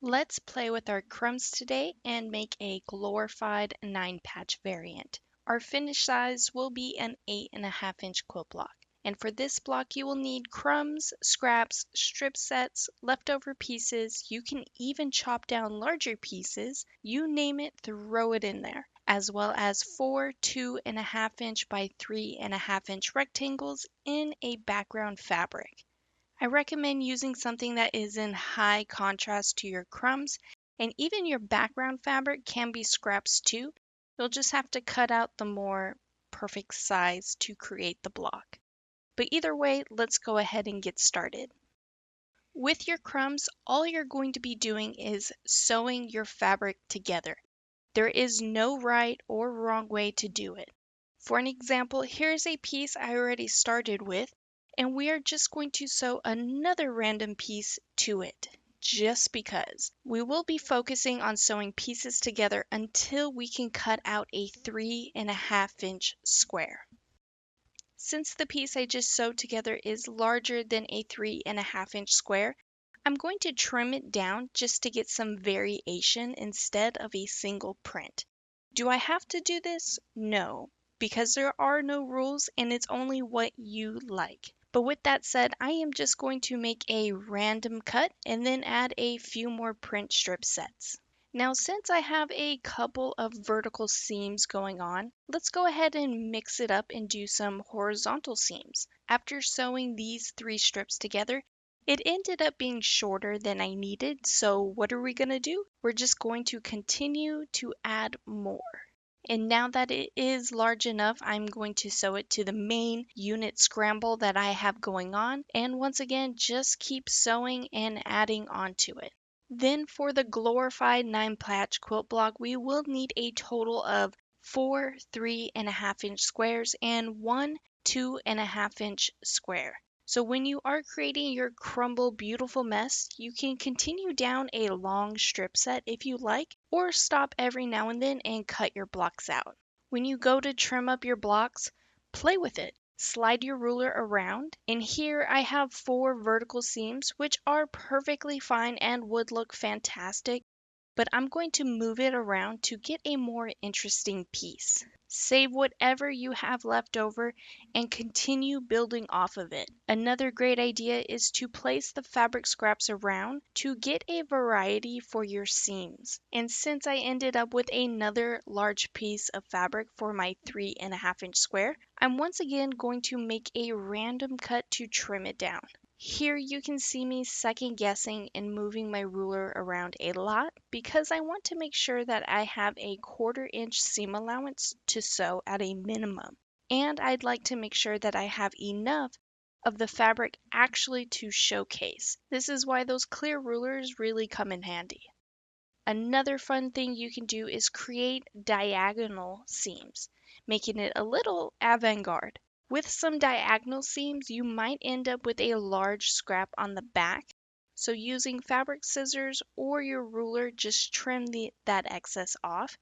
Let's play with our crumbs today and make a glorified 9-patch variant. Our finish size will be an 8.5-inch quilt block. And for this block you will need crumbs, scraps, strip sets, leftover pieces. You can even chop down larger pieces. You name it, throw it in there. As well as 4 2.5-inch by 3.5-inch rectangles in a background fabric. I recommend using something that is in high contrast to your crumbs, and even your background fabric can be scraps too. You'll just have to cut out the more perfect size to create the block. But either way, let's go ahead and get started. With your crumbs, all you're going to be doing is sewing your fabric together. There is no right or wrong way to do it. For an example, here's a piece I already started with, and we are just going to sew another random piece to it, just because. We will be focusing on sewing pieces together until we can cut out a 3.5-inch square. Since the piece I just sewed together is larger than a 3.5-inch square, I'm going to trim it down just to get some variation instead of a single print. Do I have to do this? No, because there are no rules and it's only what you like. But with that said, I am just going to make a random cut and then add a few more print strip sets. Now, since I have a couple of vertical seams going on, let's go ahead and mix it up and do some horizontal seams. After sewing these 3 strips together, it ended up being shorter than I needed, so what are we going to do? We're just going to continue to add more. And now that it is large enough, I'm going to sew it to the main unit scramble that I have going on. And once again, just keep sewing and adding onto it. Then for the glorified 9-patch quilt block, we will need a total of 4 3.5-inch squares and 1 2.5-inch square. So when you are creating your crumble beautiful mess, you can continue down a long strip set if you like, or stop every now and then and cut your blocks out. When you go to trim up your blocks, play with it. Slide your ruler around, and here I have 4 vertical seams, which are perfectly fine and would look fantastic, but I'm going to move it around to get a more interesting piece. Save whatever you have left over and continue building off of it. Another great idea is to place the fabric scraps around to get a variety for your seams. And since I ended up with another large piece of fabric for my 3.5-inch square, I'm once again going to make a random cut to trim it down. Here you can see me second guessing and moving my ruler around a lot because I want to make sure that I have a 1/4-inch seam allowance to sew at a minimum. And I'd like to make sure that I have enough of the fabric actually to showcase. This is why those clear rulers really come in handy. Another fun thing you can do is create diagonal seams, making it a little avant-garde. With some diagonal seams, you might end up with a large scrap on the back. So using fabric scissors or your ruler, just trim that excess off.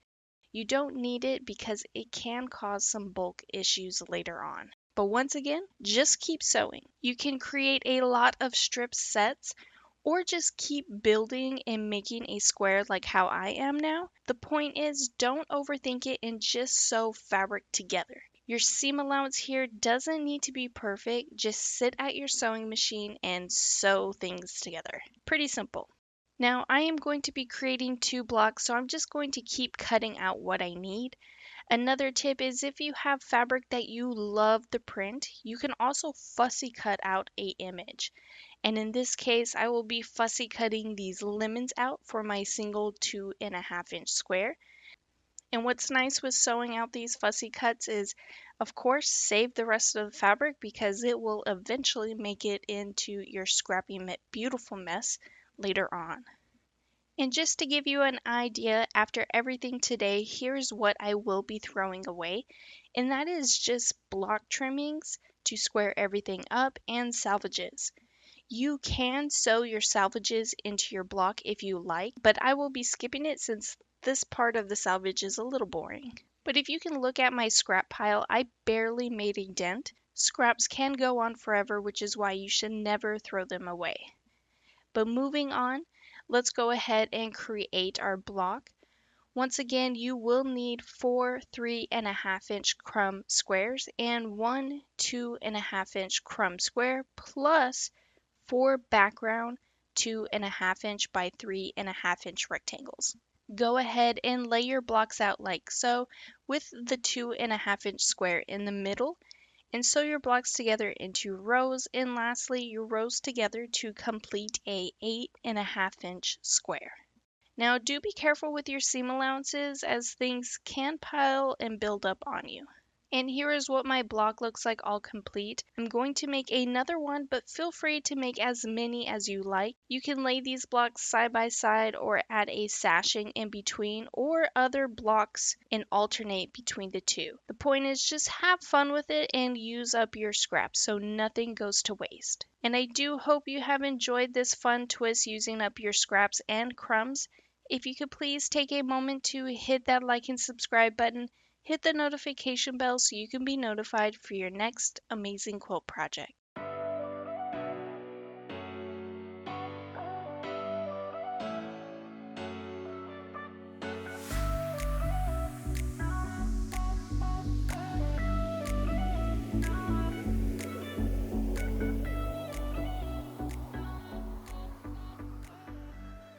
You don't need it because it can cause some bulk issues later on. But once again, just keep sewing. You can create a lot of strip sets or just keep building and making a square like how I am now. The point is, don't overthink it and just sew fabric together. Your seam allowance here doesn't need to be perfect. Just sit at your sewing machine and sew things together. Pretty simple. Now I am going to be creating 2 blocks, so I'm just going to keep cutting out what I need. Another tip is if you have fabric that you love the print, you can also fussy cut out a image. And in this case, I will be fussy cutting these lemons out for my single 2.5-inch square. And what's nice with sewing out these fussy cuts is, of course, save the rest of the fabric because it will eventually make it into your scrappy beautiful mess later on. And just to give you an idea, after everything today, here's what I will be throwing away, and that is just block trimmings to square everything up and salvages. You can sew your salvages into your block if you like, but I will be skipping it since this part of the salvage is a little boring. But if you can look at my scrap pile, I barely made a dent. Scraps can go on forever, which is why you should never throw them away. But moving on, Let's go ahead and create our block. Once again, you will need four 3.5-inch crumb squares and one 2.5-inch crumb square plus four background 2.5-inch by 3.5-inch rectangles. Go ahead and lay your blocks out like so, with the 2.5-inch square in the middle, and sew your blocks together into rows, and lastly your rows together to complete a 8.5-inch square. Now do be careful with your seam allowances, as things can pile and build up on you. And here is what my block looks like all complete. I'm going to make another one, but feel free to make as many as you like. You can lay these blocks side by side or add a sashing in between, or other blocks and alternate between the two. The point is just have fun with it and use up your scraps so nothing goes to waste. And I do hope you have enjoyed this fun twist using up your scraps and crumbs. If you could please take a moment to hit that like and subscribe button, hit the notification bell so you can be notified for your next amazing quilt project.